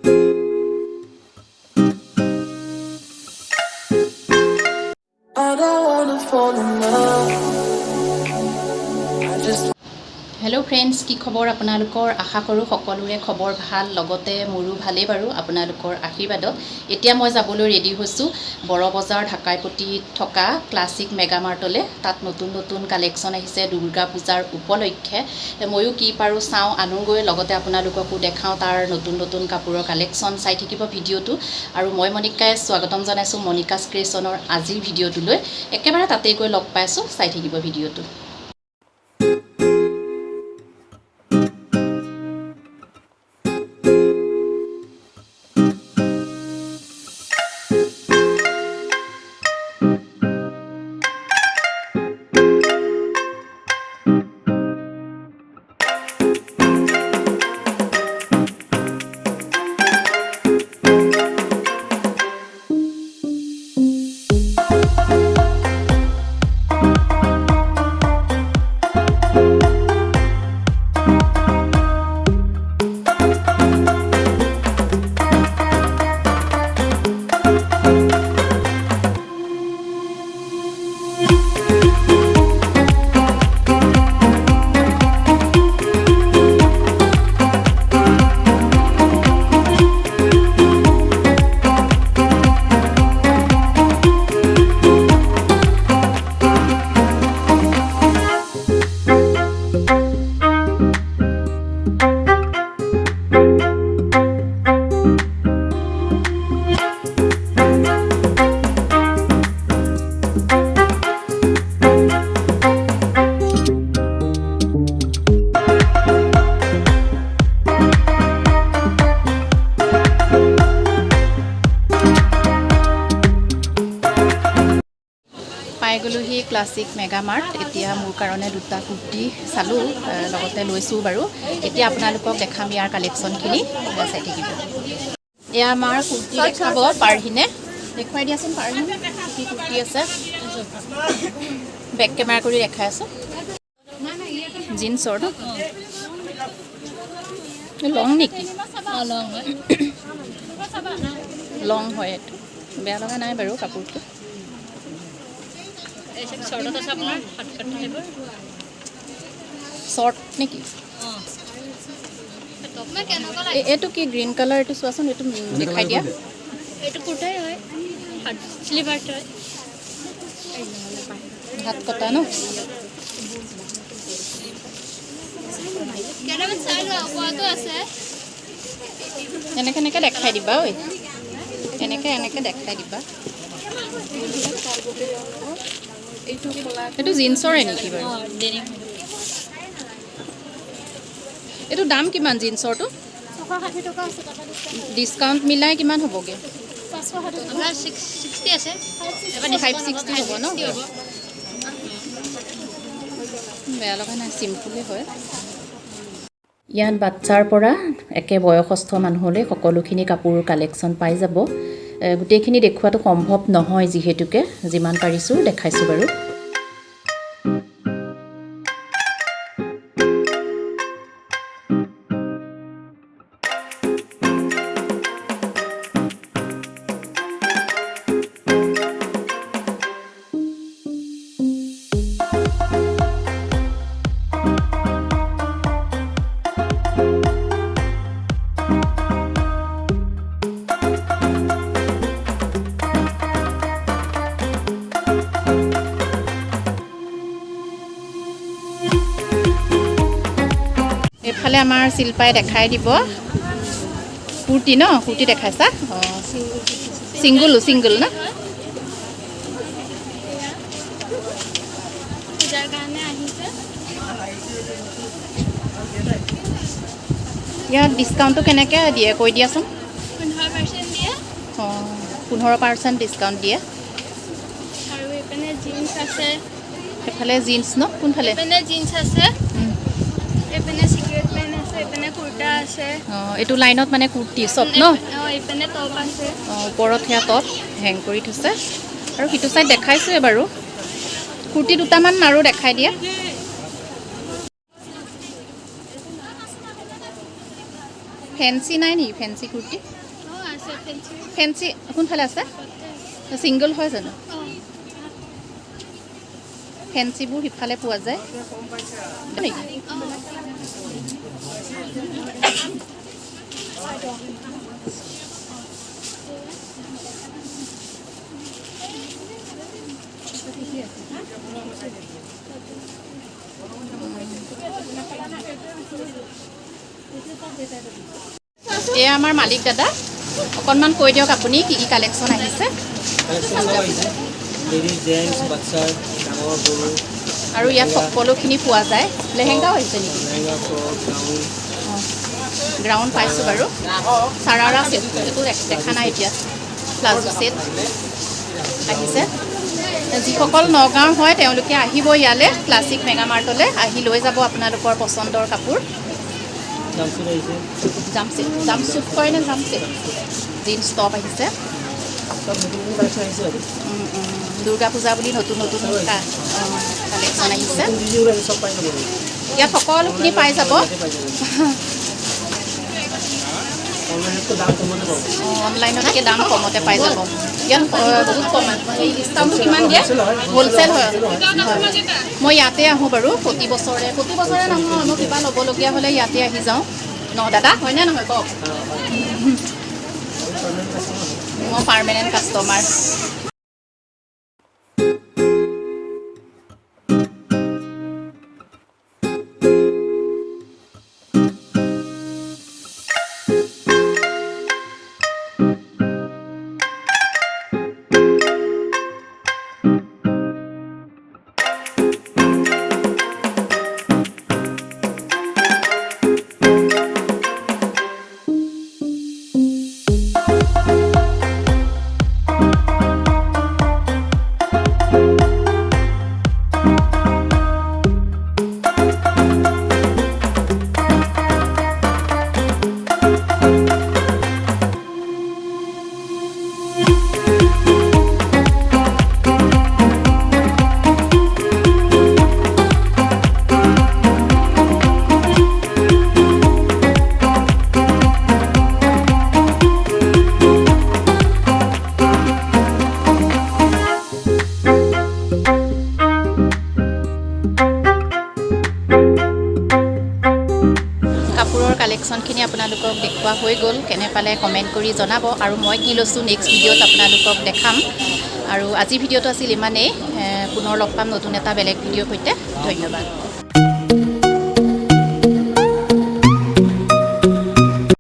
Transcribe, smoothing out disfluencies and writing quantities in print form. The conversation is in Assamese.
I don't wanna fall in love. I just hello' friends, কি খবৰ আপোনালোকৰ? আশা কৰোঁ সকলোৰে খবৰ ভাল, লগতে মোৰো ভালেই বাৰু আপোনালোকৰ আশীৰ্বাদত। এতিয়া মই যাবলৈ ৰেডি হৈছোঁ বৰবজাৰ ঢাকাইপতিত থকা ক্লাছিক মেগামাৰ্টলৈ। তাত নতুন নতুন কালেকশ্যন আহিছে দুৰ্গা পূজাৰ উপলক্ষে। ময়ো কি পাৰোঁ চাওঁ, আনোগৈ, লগতে আপোনালোককো দেখাওঁ তাৰ নতুন নতুন কাপোৰৰ কালেকশ্যন। চাই থাকিব ভিডিঅ'টো। আৰু মই মণিকাই স্বাগতম জনাইছোঁ মণিকাছ ক্ৰিয়েশ্যনৰ আজিৰ ভিডিঅ'টোলৈ। একেবাৰে তাতেই গৈ লগ পাইছোঁ, চাই থাকিব ভিডিঅ'টো। পাই গ'লোহি ক্লাছিক মেগামাৰ্ট। এতিয়া মোৰ কাৰণে দুটা কুৰ্তি চালোঁ, লগতে লৈছোঁ বাৰু। এতিয়া আপোনালোকক দেখাম ইয়াৰ কালেকশ্যনখিনি, চাই থাকিব। এয়া আমাৰ কুৰ্তি দেখাব পাৰহিনে, দেখুৱাই দিয়াচোন পাৰহিনে কি কুৰ্তি আছে। বেক কেমেৰা কৰি দেখাই আছোঁ। জিন্সৰ লং নেকি? লং হয়, এইটো বেয়া লগা নাই বাৰু কাপোৰটো। শৰ্ট নেকি? এইটো কি গ্ৰীণ কালাৰ? এইটো চোৱাচোন, এইটো দেখাই দিয়া। এইটো কুৰ্তাই হয়, স্লিভাৰ হয়, হাত কটা ন? এনেকৈ এনেকৈ দেখাই দিবা ঐ, এনেকৈ এনেকৈ দেখাই দিবা। এইটো জিন্সৰে নেকি বাৰু? এইটো দাম কিমান জিন্সৰটো? 660 টকা আছে। ডিছকাউণ্ট মিলাই কিমান হ'বগৈ? 560 আছে, 560 হ'ব ন? বেয়া লগা নাই, চিম্পুলেই হয়। ইয়াত বাচ্চাৰ পৰা একে বয়সস্থ মানুহলৈ সকলোখিনি কাপোৰৰ কালেকশ্যন পাই যাব। গোটেইখিনি দেখুৱাটো সম্ভৱ নহয়, যিহেতুকে যিমান পাৰিছোঁ দেখাইছোঁ বাৰু। এইফালে আমাৰ শিল্পাই দেখাই দিব কুৰ্তি ন? কুৰ্তি দেখাইছা? অঁ, ছিংগুল ছিংগুল ন? পূজাৰ কাৰণে আহিছে। ইয়াত ডিছকাউণ্টটো কেনেকৈ দিয়ে কৈ দিয়াচোন। 15% দিয়ে। অঁ, 15% ডিছকাউণ্ট দিয়ে। আৰু এইপিনে জিন্স আছে। সেইফালে জিন্স ন? কোনফালে? এইপিনে জিন্স আছে, এইপিনে চিগাৰেট পেণ্ট আছে, এইপিনে কুৰ্তা আছে। অঁ, এইটো লাইনত মানে কুৰ্তি চব ন? এইপিনে টপ আছে। অঁ, ওপৰত সেয়া টপ হেং কৰি থৈছে। আৰু সিটো চাইড দেখাইছোৱে বাৰু। কুৰ্তি দুটামান আৰু দেখাই দিয়া। ফেঞ্চি নাই নেকি ফেঞ্চি কুৰ্তি অঁ আছে ফেঞ্চি ফেঞ্চি কোনফালে আছে ছিংগল হয় জানো ফেঞ্চিবোৰ সিফালে পোৱা যায় নেকি এয়া আমাৰ মালিক দাদা অকণমান কৈ দিয়ক আপুনি কি কি কালেকশ্যন আহিছে আৰু ইয়াত সকলোখিনি পোৱা যায় লেহেংগাও আহিছে নেকি গ্ৰাউণ্ড পাইছোঁ বাৰু চাৰাৰা ছেট এইটো দেখা নাই এতিয়া প্লাজো ছেট আহিছে যিসকল নগাঁৱৰ হয় তেওঁলোকে আহিব ইয়ালৈ ক্লাছিক মেগা মাৰ্টলৈ আহি লৈ যাব আপোনালোকৰ পচন্দৰ কাপোৰ জাম্পছুট কয় নে জাম্পছুট জিন্স টপ আহিছে দুৰ্গা পূজা বুলি নতুন নতুন কালেকশ্যন আহিছে ইয়াত সকলোখিনি পাই যাব অনলাইনতকৈ দাম কমতে পাই যাব ইয়াত বহুত কম ডিছকাউণ্ট কিমান দিয়ে হ'লচেল হয় মই ইয়াতে আহোঁ বাৰু প্ৰতি বছৰে নহয় মই কিবা ল'বলগীয়া হ'লে ইয়াতে আহি যাওঁ ন দাদা হয়নে নহয় কওক মই পাৰ্মানেণ্ট কাষ্টমাৰ কালেকশ্যনখিনি আপোনালোকক দেখুওৱা হৈ গ'ল কেনে পালে কমেণ্ট কৰি জনাব আৰু মই কি লৈছোঁ নেক্সট ভিডিঅ'ত আপোনালোকক দেখাম আৰু আজি ভিডিঅ'টো আছিল ইমানেই পুনৰ লগ পাম নতুন এটা বেলেগ ভিডিঅ'ৰ সৈতে ধন্যবাদ